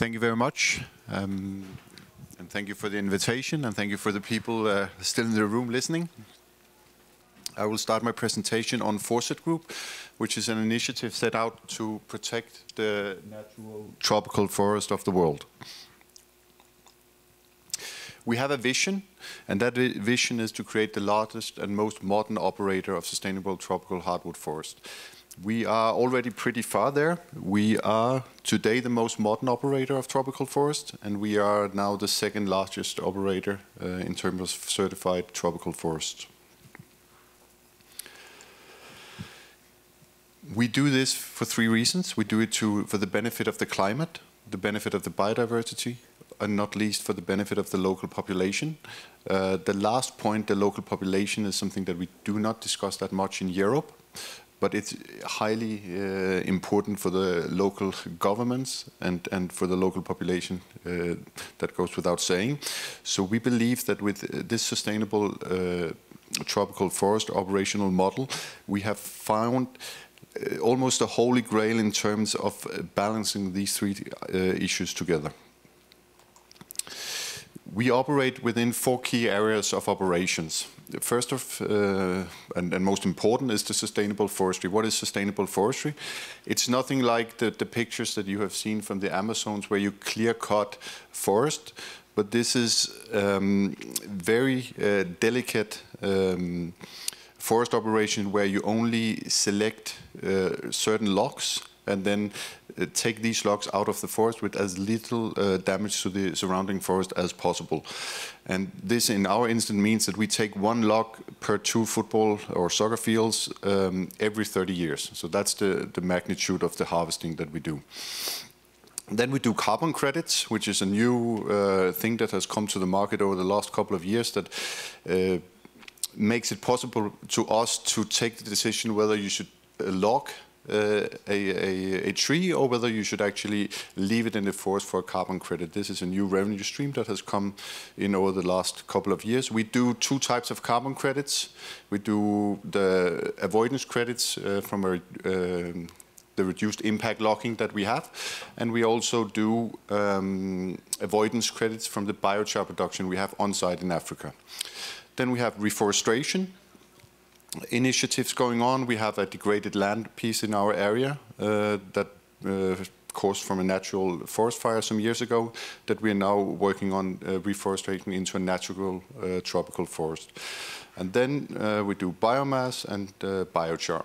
Thank you very much. And thank you for the invitation, and thank you for the people still in the room listening. I will start my presentation on Forset Group, which is an initiative set out to protect the natural tropical forest of the world. We have a vision, and that vision is to create the largest and most modern operator of sustainable tropical hardwood forest. We are already pretty far there. We are today the most modern operator of tropical forest, and we are now the second largest operator in terms of certified tropical forests. We do this for three reasons. We do it for the benefit of the climate, the benefit of the biodiversity, and not least for the benefit of the local population. The last point, the local population, is something that we do not discuss that much in Europe, but it's highly important for the local governments and for the local population. That goes without saying. So we believe that with this sustainable tropical forest operational model, we have found almost a holy grail in terms of balancing these three issues together. We operate within four key areas of operations. The first and most important is the sustainable forestry. What is sustainable forestry? It's nothing like the pictures that you have seen from the Amazons where you clear-cut forest, but this is very delicate forest operation where you only select certain logs and then take these logs out of the forest with as little damage to the surrounding forest as possible. And this, in our instance, means that we take one log per 2 football or soccer fields every 30 years. So that's the magnitude of the harvesting that we do. Then we do carbon credits, which is a new thing that has come to the market over the last couple of years that makes it possible to us to take the decision whether you should log a tree or whether you should actually leave it in the forest for a carbon credit. This is a new revenue stream that has come in over the last couple of years. We do two types of carbon credits. We do the avoidance credits from the reduced impact logging that we have, and we also do avoidance credits from the biochar production we have on site in Africa. Then we have reforestation initiatives going on. We have a degraded land piece in our area that caused from a natural forest fire some years ago that we are now working on reforestation into a natural tropical forest. And then we do biomass and biochar.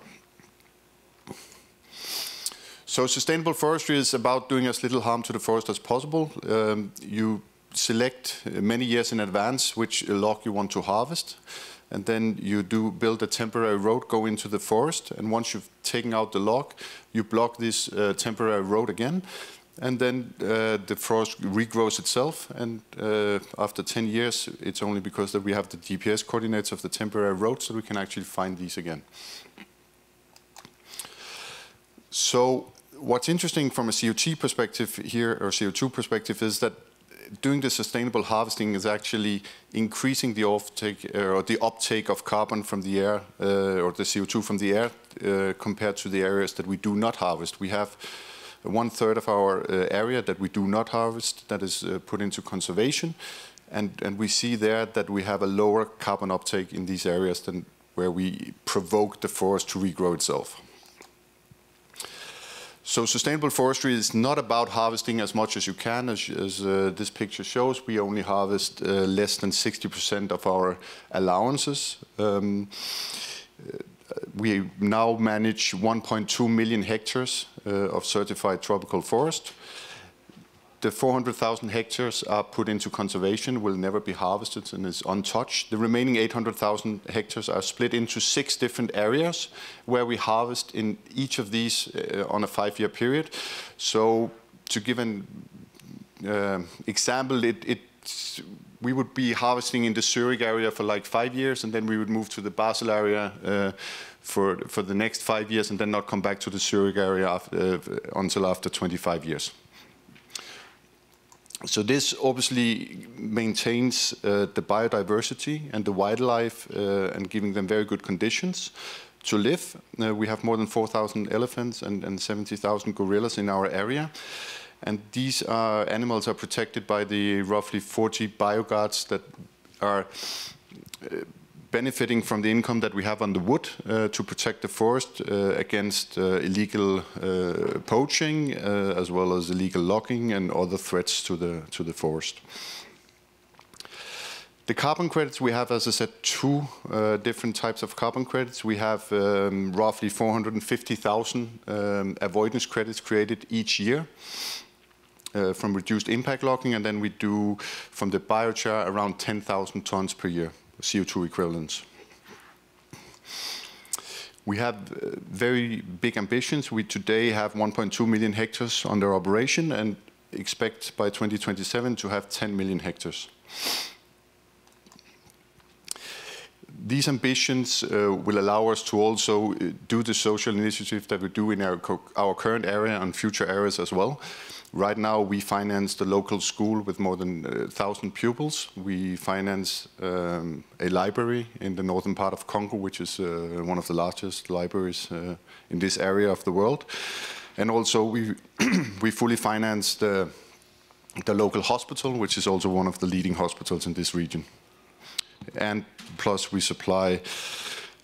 So sustainable forestry is about doing as little harm to the forest as possible. You select many years in advance which log you want to harvest, and then you build a temporary road, go into the forest, and once you've taken out the log, you block this temporary road again, and then the forest regrows itself, and after 10 years, it's only because that we have the GPS coordinates of the temporary road, so we can actually find these again. So what's interesting from a CO2 perspective here, or CO2 perspective, is that doing the sustainable harvesting is actually increasing the uptake of carbon from the air, or the CO2 from the air, compared to the areas that we do not harvest. We have 1/3 of our area that we do not harvest that is put into conservation, and we see there that we have a lower carbon uptake in these areas than where we provoke the forest to regrow itself. So sustainable forestry is not about harvesting as much as you can. As this picture shows, we only harvest less than 60% of our allowances. We now manage 1.2 million hectares of certified tropical forest. The 400,000 hectares are put into conservation, will never be harvested, and is untouched. The remaining 800,000 hectares are split into 6 different areas where we harvest in each of these on a 5-year period. So to give an example, we would be harvesting in the Zurich area for like 5 years, and then we would move to the Basel area for the next 5 years, and then not come back to the Zurich area until after 25 years. So this obviously maintains the biodiversity and the wildlife and giving them very good conditions to live. We have more than 4,000 elephants and 70,000 gorillas in our area. And these animals are protected by the roughly 40 bioguards that are benefiting from the income that we have on the wood to protect the forest against illegal poaching, as well as illegal logging and other threats to the forest. The carbon credits, we have, as I said, two different types of carbon credits. We have roughly 450,000 avoidance credits created each year from reduced impact logging, and then we do, from the biochar, around 10,000 tons per year, CO2 equivalents. We have very big ambitions. We today have 1.2 million hectares under operation and expect by 2027 to have 10 million hectares. These ambitions will allow us to also do the social initiative that we do in our current area and future areas as well. Right now, we finance the local school with more than 1,000 pupils. We finance a library in the northern part of Congo, which is one of the largest libraries in this area of the world. And also, we fully finance the local hospital, which is also one of the leading hospitals in this region. And plus, we supply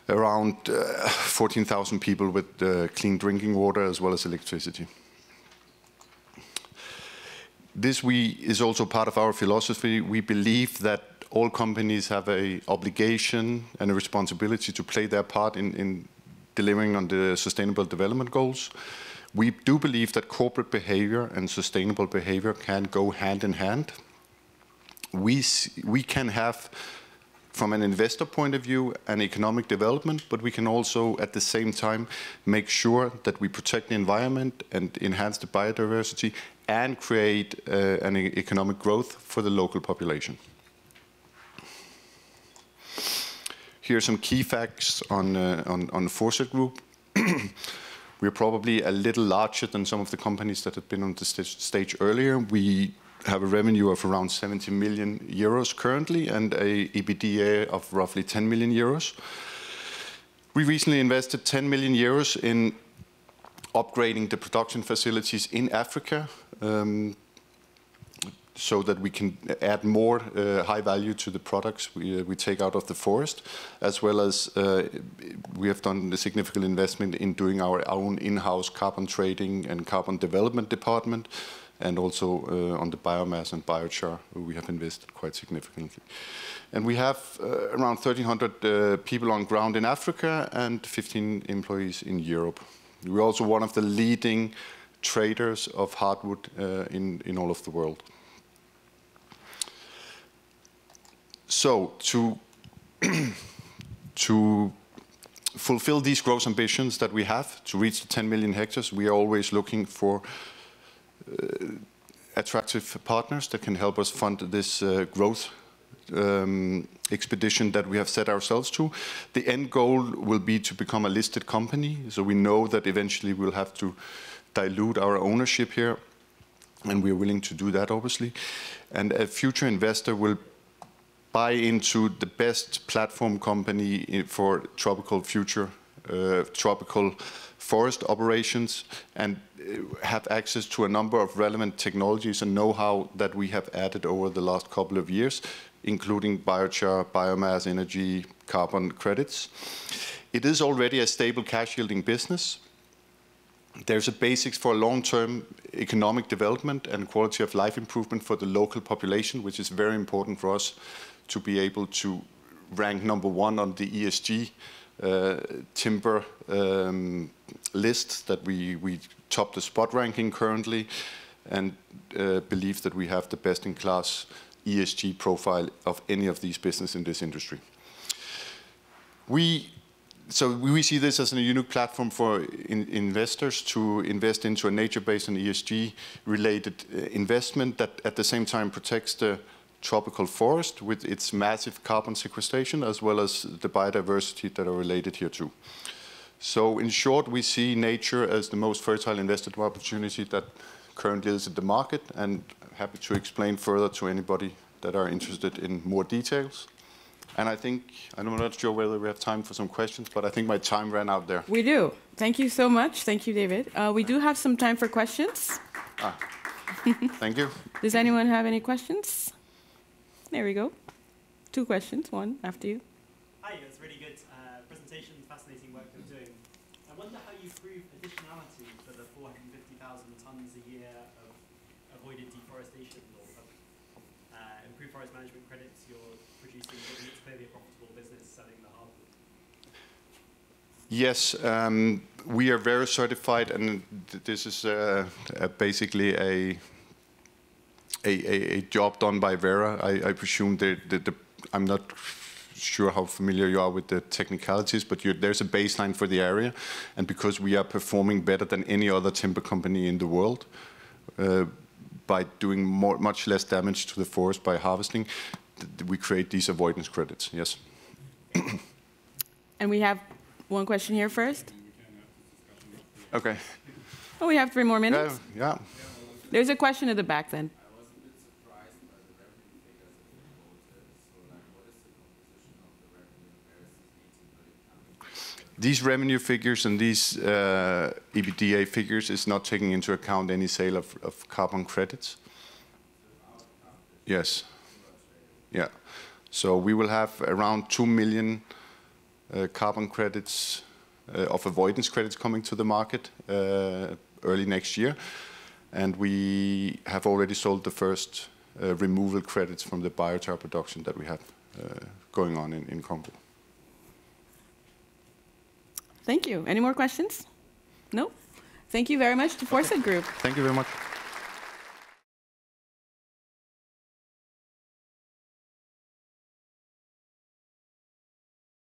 around 14,000 people with clean drinking water as well as electricity. This is also part of our philosophy. We believe that all companies have an obligation and a responsibility to play their part in delivering on the Sustainable Development Goals. We do believe that corporate behavior and sustainable behavior can go hand in hand. We can have, from an investor point of view, an economic development, but we can also, at the same time, make sure that we protect the environment and enhance the biodiversity and create an economic growth for the local population. Here are some key facts on the Forset Group. We're probably a little larger than some of the companies that have been on the stage earlier. We have a revenue of around 70 million euros currently and a EBITDA of roughly 10 million euros. We recently invested 10 million euros in upgrading the production facilities in Africa so that we can add more high value to the products we take out of the forest, as well as we have done a significant investment in doing our own in-house carbon trading and carbon development department, and also on the biomass and biochar, we have invested quite significantly. And we have around 1,300 people on ground in Africa and 15 employees in Europe. We're also one of the leading traders of hardwood in all of the world. So to fulfill these growth ambitions that we have, to reach the 10 million hectares, we are always looking for attractive partners that can help us fund this growth expedition that we have set ourselves to. The end goal will be to become a listed company, so we know that eventually we'll have to dilute our ownership here, and we're willing to do that, obviously. And a future investor will buy into the best platform company for tropical forest operations, and have access to a number of relevant technologies and know-how that we have added over the last couple of years, including biochar, biomass, energy, carbon credits. It is already a stable cash-yielding business. There's a basics for long-term economic development and quality of life improvement for the local population, which is very important for us to be able to rank #1 on the ESG timber list, that we top the spot ranking currently, and believe that we have the best-in-class ESG profile of any of these businesses in this industry. So we see this as a unique platform for investors to invest into a nature-based and ESG-related investment that at the same time protects the tropical forest with its massive carbon sequestration, as well as the biodiversity that are related here too. So in short, we see nature as the most fertile investment opportunity that currently is in the market, and happy to explain further to anybody that are interested in more details. And I'm not sure whether we have time for some questions, but I think my time ran out there. We do. Thank you so much. Thank you, David. We do have some time for questions. Thank you. Does anyone have any questions? There we go. 2 questions, one after you. Hi, it was really good presentation, fascinating work you're doing. I wonder how you prove additionality for the 450,000 tons a year of avoided deforestation or improved forest management credits you're producing. It's clearly a profitable business selling the hardwood. Yes, we are very certified, and this is basically a job done by Vera. I presume I'm not sure how familiar you are with the technicalities, but there's a baseline for the area, and because we are performing better than any other timber company in the world by doing much less damage to the forest by harvesting, we create these avoidance credits. Yes. And we have one question here first. Okay. Oh, we have 3 more minutes. Yeah. There's a question at the back then. These revenue figures and these EBITDA figures is not taking into account any sale of carbon credits. Yes. Yeah. So we will have around 2 million carbon credits of avoidance credits coming to the market early next year. And we have already sold the first removal credits from the biochar production that we have going on in Congo. Thank you. Any more questions? No? Thank you very much to Forset Group. Thank you very much.